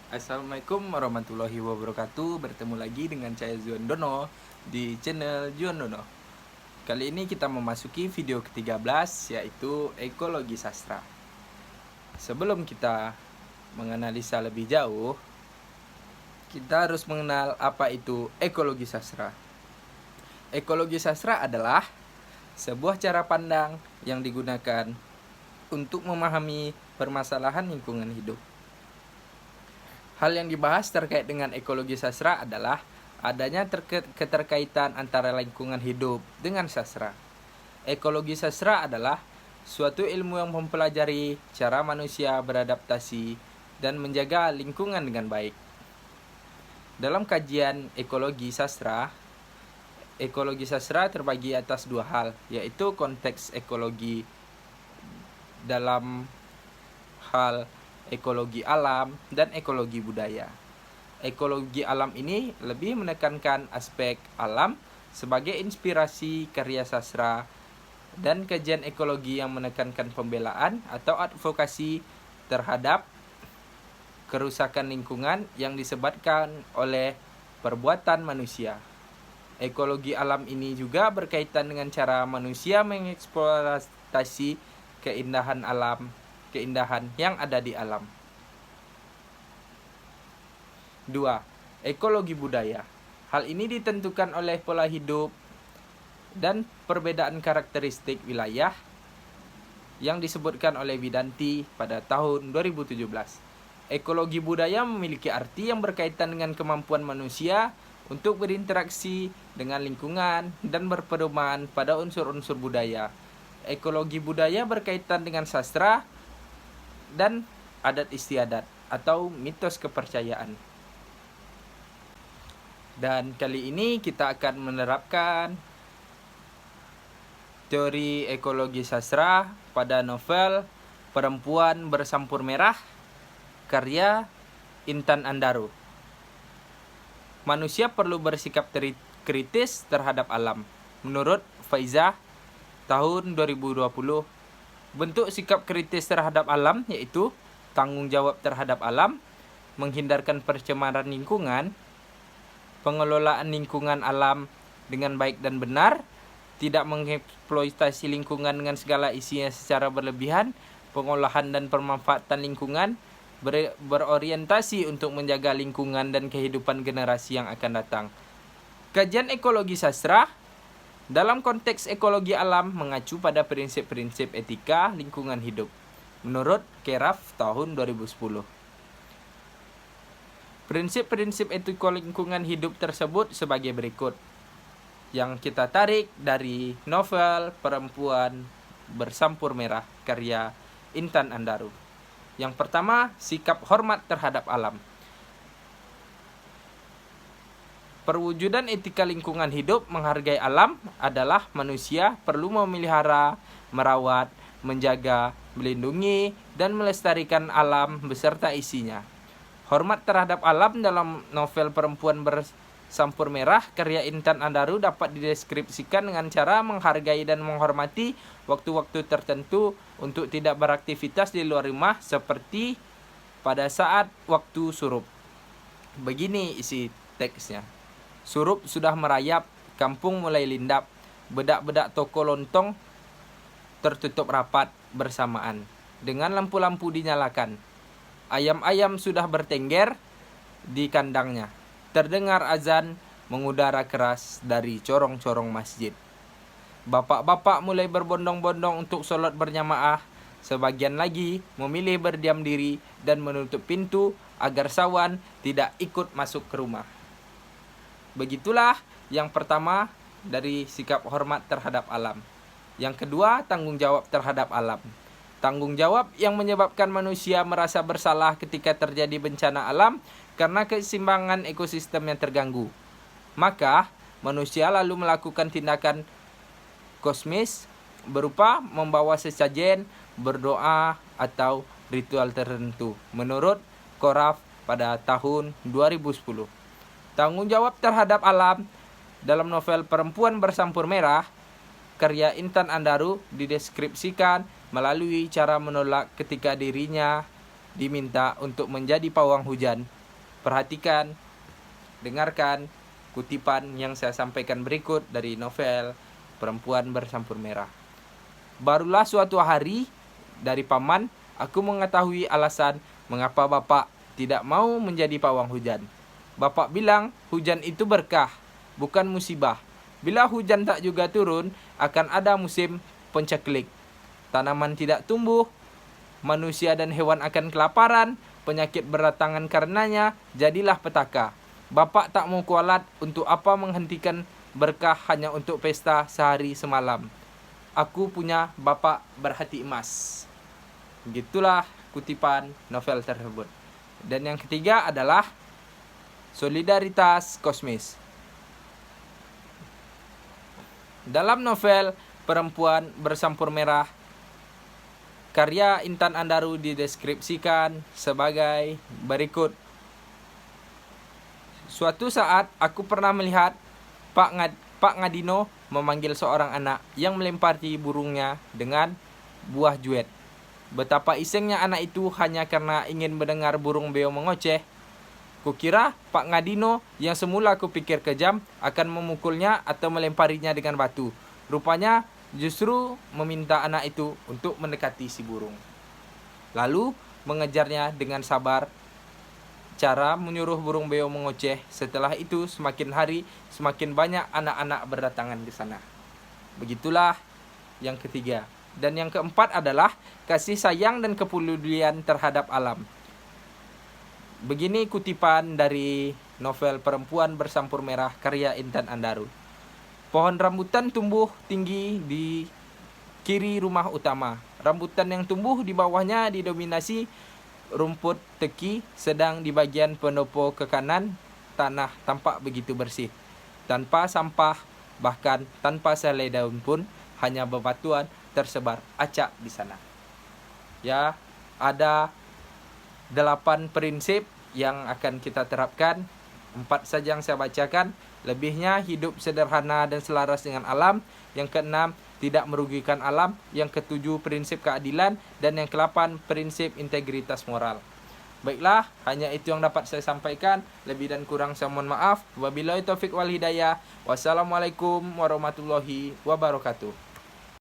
Assalamualaikum warahmatullahi wabarakatuh. Bertemu lagi dengan saya Zuan Dono di channel Zuan Dono. Kali ini kita memasuki video ke-13, yaitu ekologi sastra. Sebelum kita menganalisa lebih jauh, kita harus mengenal apa itu ekologi sastra. Ekologi sastra adalah sebuah cara pandang yang digunakan untuk memahami permasalahan lingkungan hidup. Hal yang dibahas terkait dengan ekologi sastra adalah adanya keterkaitan antara lingkungan hidup dengan sastra. Ekologi sastra adalah suatu ilmu yang mempelajari cara manusia beradaptasi dan menjaga lingkungan dengan baik. Dalam kajian ekologi sastra terbagi atas dua hal, yaitu konteks ekologi dalam hal ekologi alam dan ekologi budaya. Ekologi alam ini lebih menekankan aspek alam sebagai inspirasi karya sastra, dan kajian ekologi yang menekankan pembelaan atau advokasi terhadap kerusakan lingkungan yang disebabkan oleh perbuatan manusia. Ekologi alam ini juga berkaitan dengan cara manusia mengeksploitasi keindahan yang ada di alam. 2. Ekologi budaya. Hal ini ditentukan oleh pola hidup dan perbedaan karakteristik wilayah yang disebutkan oleh Widanti pada tahun 2017. Ekologi budaya memiliki arti yang berkaitan dengan kemampuan manusia untuk berinteraksi dengan lingkungan dan berpedoman pada unsur-unsur budaya. Ekologi budaya berkaitan dengan sastra dan adat istiadat atau mitos kepercayaan. Dan kali ini kita akan menerapkan teori ekologi sastra pada novel Perempuan Bersampur Merah karya Intan Andaru. Manusia perlu bersikap kritis terhadap alam. Menurut Faiza tahun 2020, bentuk sikap kritis terhadap alam yaitu tanggung jawab terhadap alam, menghindarkan pencemaran lingkungan, pengelolaan lingkungan alam dengan baik dan benar, tidak mengeksploitasi lingkungan dengan segala isinya secara berlebihan, pengolahan dan pemanfaatan lingkungan, berorientasi untuk menjaga lingkungan dan kehidupan generasi yang akan datang. Kajian ekologi sastra dalam konteks ekologi alam mengacu pada prinsip-prinsip etika lingkungan hidup menurut Keraf tahun 2010. Prinsip-prinsip etika lingkungan hidup tersebut sebagai berikut, yang kita tarik dari novel Perempuan Bersampur Merah karya Intan Andaru. Yang pertama, sikap hormat terhadap alam. Perwujudan etika lingkungan hidup menghargai alam adalah manusia perlu memelihara, merawat, menjaga, melindungi, dan melestarikan alam beserta isinya. Hormat terhadap alam dalam novel Perempuan Bersampur Merah karya Intan Andaru dapat dideskripsikan dengan cara menghargai dan menghormati waktu-waktu tertentu untuk tidak beraktivitas di luar rumah seperti pada saat waktu surup. Begini isi teksnya. Surup sudah merayap, kampung mulai lindap, bedak-bedak toko lontong tertutup rapat bersamaan dengan lampu-lampu dinyalakan. Ayam-ayam sudah bertengger di kandangnya. Terdengar azan mengudara keras dari corong-corong masjid. Bapak-bapak mulai berbondong-bondong untuk sholat berjamaah. Sebagian lagi memilih berdiam diri dan menutup pintu agar sawan tidak ikut masuk ke rumah. Begitulah yang pertama dari sikap hormat terhadap alam. Yang kedua, tanggung jawab terhadap alam. Tanggung jawab yang menyebabkan manusia merasa bersalah ketika terjadi bencana alam karena keseimbangan ekosistem yang terganggu. Maka, manusia lalu melakukan tindakan kosmis berupa membawa sesajen, berdoa, atau ritual tertentu. Menurut Koraf pada tahun 2010. Tanggung jawab terhadap alam dalam novel Perempuan Bersampur Merah karya Intan Andaru dideskripsikan melalui cara menolak ketika dirinya diminta untuk menjadi pawang hujan Perhatikan, dengarkan kutipan yang saya sampaikan berikut dari novel Perempuan Bersampur Merah. Barulah suatu hari dari paman, aku mengetahui alasan mengapa bapak tidak mau menjadi pawang hujan. Bapak bilang hujan itu berkah, bukan musibah. Bila hujan tak juga turun, akan ada musim penceklik. Tanaman tidak tumbuh, manusia dan hewan akan kelaparan, penyakit berdatangan karenanya, jadilah petaka. Bapak tak mau kualat, untuk apa menghentikan berkah hanya untuk pesta sehari semalam. Aku punya bapak berhati emas. Begitulah kutipan novel tersebut. Dan yang ketiga adalah solidaritas kosmis. Dalam novel Perempuan Bersampur Merah, karya Intan Andaru dideskripsikan sebagai berikut. Suatu saat aku pernah melihat Pak Ngadino memanggil seorang anak yang melempari burungnya dengan buah juet. Betapa isengnya anak itu hanya karena ingin mendengar burung beo mengoceh. Kukira Pak Ngadino yang semula kupikir kejam akan memukulnya atau melemparinya dengan batu. Rupanya justru meminta anak itu untuk mendekati si burung. Lalu mengejarnya dengan sabar. Cara menyuruh burung beo mengoceh. Setelah itu semakin hari semakin banyak anak-anak berdatangan ke sana. Begitulah yang ketiga. Dan yang keempat adalah kasih sayang dan kepedulian terhadap alam. Begini kutipan dari novel Perempuan Bersampur Merah karya Intan Andaru. Pohon rambutan tumbuh tinggi di kiri rumah utama. Rambutan yang tumbuh di bawahnya didominasi rumput teki, sedang di bagian pendopo ke kanan tanah tampak begitu bersih, tanpa sampah, bahkan tanpa selai daun pun, hanya bebatuan tersebar acak di sana. Ya, ada 8 prinsip yang akan kita terapkan. 4 saja yang saya bacakan. Lebihnya hidup sederhana dan selaras dengan alam. Yang keenam, tidak merugikan alam. Yang ketujuh, prinsip keadilan. Dan yang ke-8, prinsip integritas moral. Baiklah, hanya itu yang dapat saya sampaikan. Lebih dan kurang saya mohon maaf. Wabillahi taufiq wal hidayah. Wassalamualaikum warahmatullahi wabarakatuh.